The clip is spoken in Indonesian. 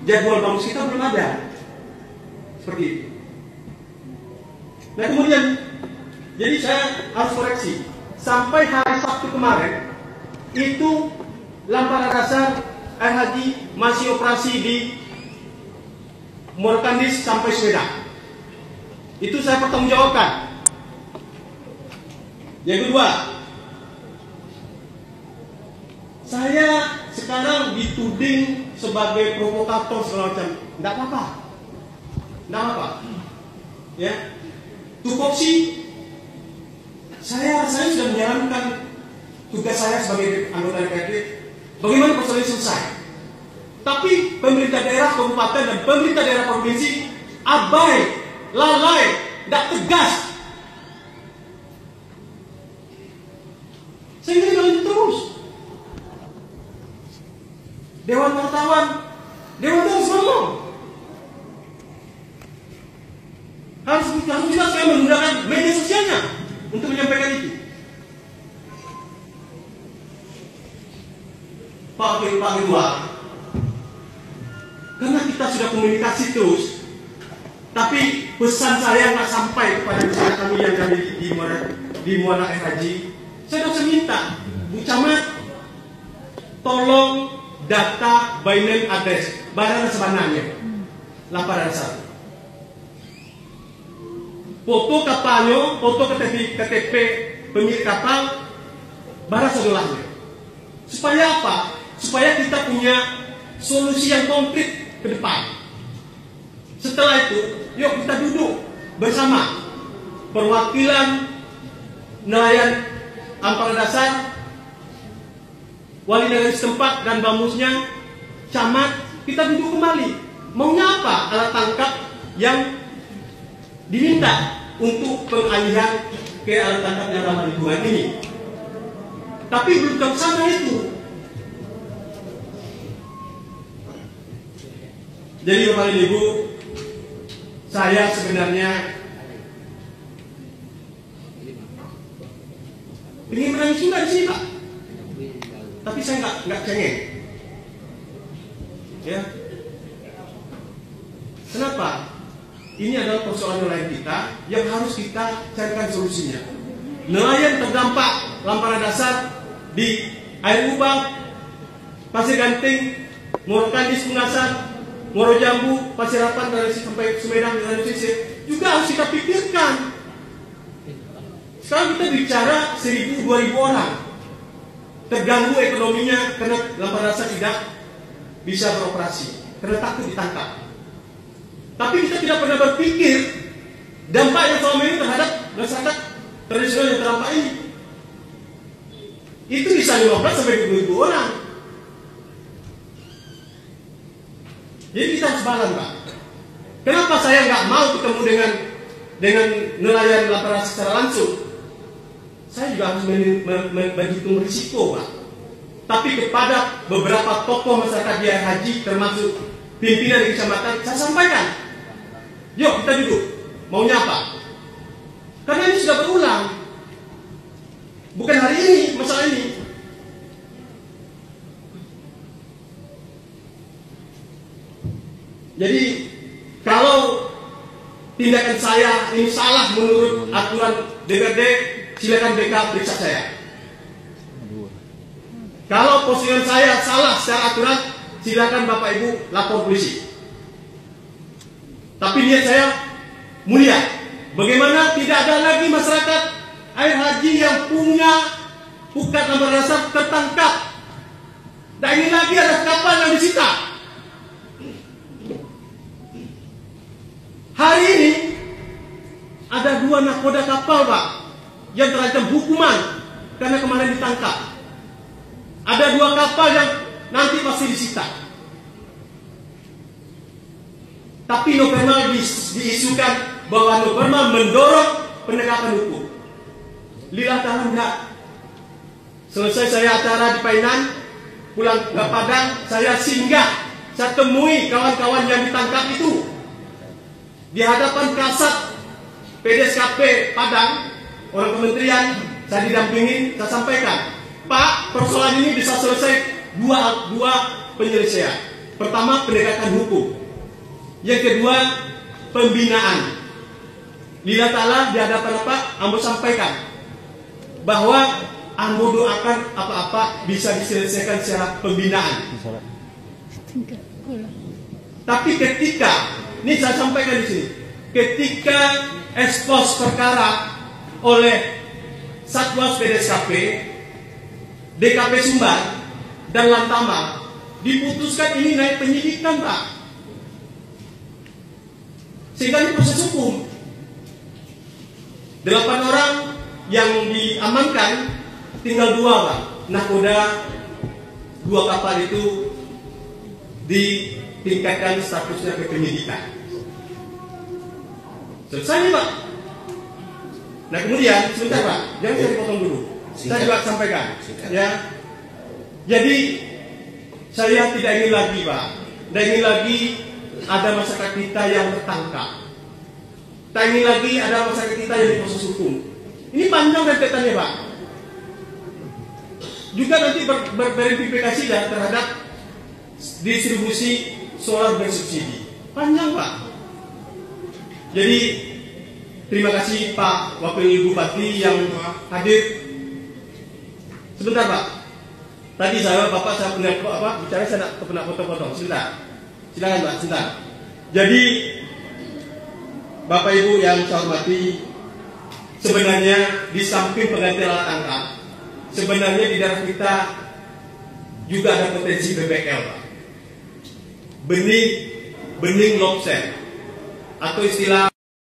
jadwal bamus kita belum ada. Seperti itu. Nah kemudian, jadi saya harus koreksi. Sampai hari Sabtu kemarin, itu Lampara Dasar air haji masih operasi di Muarkandis sampai Sumedang. Itu saya pertanggungjawabkan. Yang kedua, saya sekarang dituding sebagai provokator segala macam. Tidak apa-apa. Tidak apa-apa. Ya. Tupoksi, saya sudah menjalankan tugas saya sebagai anggota DPRD. Bagaimana persoalan selesai? Tapi pemerintah daerah kabupaten dan pemerintah daerah provinsi abai, lalai, tidak tegas. Sehingga dilanjut terus. Dewan wartawan harus ngomong. Harus jelas saya menggunakan media sosialnya untuk menyampaikan itu. Pak Ketua, karena kita sudah komunikasi terus, tapi pesan saya nggak sampai kepada misalnya kami yang ada di Muara Air Haji. Saya sudah minta, Bu Camat, tolong data by name address, barang sebenarnya, Lampara Dasar. Foto kapalnya, foto KTP pemilik kapal, barang sedolahnya. Supaya apa? Supaya kita punya solusi yang konkret ke depan. Setelah itu, yuk kita duduk bersama perwakilan nelayan Ampara Dasar, wali negara setempat dan bamusnya, camat, kita duduk kembali. Maunya apa alat tangkap yang diminta untuk pengalihan ke alat tangkap yang ramah lingkungan ini. Tapi belum terlaksana itu. Jadi Bapak dan Ibu, saya sebenarnya ingin menangis juga di sini Pak. Tapi saya nggak cengeng. Ya. Kenapa? Ini adalah persoalan nelayan kita yang harus kita carikan solusinya. Nelayan terdampak Lampara Dasar di Air Ubang, Pasir Ganting, Muarkandis Pungasan, Muaro Jambu, Pasir Harapan dari sampai Sumedang dan Sisir juga harus kita pikirkan. Sekarang kita bicara 1.000-2.000 orang terganggu ekonominya karena Lampara Dasar tidak bisa beroperasi karena takut ditangkap. Tapi kita tidak pernah berpikir dampak yang selama ini terhadap masyarakat tradisional yang terdampak ini. Itu bisa 15-20.000 orang. Jadi kita harus balance, Pak. Kenapa saya nggak mau ketemu dengan nelayan Lampara secara langsung? Saya juga harus menghitung risiko, Pak. Tapi kepada beberapa tokoh masyarakat di Air Haji, termasuk pimpinan di kecamatan, saya sampaikan, yuk kita duduk. Maunya apa? Karena ini sudah berulang. Bukan hari ini masalah ini. Jadi kalau tindakan saya ini salah menurut aturan DPRD, silakan BK periksa saya. Kalau postingan saya salah secara aturan, silakan Bapak Ibu lapor polisi. Tapi niat saya mulia. Bagaimana tidak ada lagi masyarakat Air Haji yang punya pukat Lampara Dasar tertangkap. Dan ini lagi ada kapal yang disita. Hari ini ada 2 nakoda kapal, Pak, yang terancam hukuman karena kemarin ditangkap. Ada 2 kapal yang nanti pasti disita. Tapi Nopermal diisukan bahwa Nopermal mendorong penegakan hukum. Lillah ta'ala enggak. Selesai saya acara di Painan, pulang ke Padang, saya singgah, saya temui kawan-kawan yang ditangkap itu. Di hadapan Kasat PDSKP Padang, orang kementerian, saya didampingin, saya sampaikan, Pak, persoalan ini bisa selesai dua penyelesaian. Pertama, pendekatan hukum. Yang kedua, pembinaan. Lillah ta'ala di hadapan apa? Ambo sampaikan bahwa Ambo doakan apa-apa bisa diselesaikan secara pembinaan. Tapi ketika, ini saya sampaikan di sini, ketika ekspos perkara oleh Satgas PDSKP, DKP Sumbar, dan Lantamal, diputuskan ini naik penyidikan, Pak. Sehingga ini proses hukum. 8 orang yang diamankan, tinggal 2, Pak. Nakoda 2 kapal itu ditingkatkan statusnya ke penyidikan. Selesai nih, Pak. Nah kemudian, sebentar Pak, jangan saya potong dulu. Saya juga sampaikan. Ya. Jadi, saya tidak ingin lagi, Pak. Tidak ingin lagi ada masyarakat kita yang tertangkap. Tak ingin lagi ada masyarakat kita yang diproses hukum. Ini panjang rentetannya, Pak. Juga nanti berverifikasi terhadap distribusi solar bersubsidi. Panjang, Pak. Jadi terima kasih Pak Wakil Bupati yang hadir. Sebentar, Pak. Tadi Bapak saya bicara, saya nak pernah potong-potong. Sebentar. Silakan, Pak. Sebentar. Jadi Bapak Ibu yang saya hormati, sebenarnya di samping penggantian alat tangkap, sebenarnya di daerah kita juga ada potensi BBL, Pak. Bening lobster atau istilah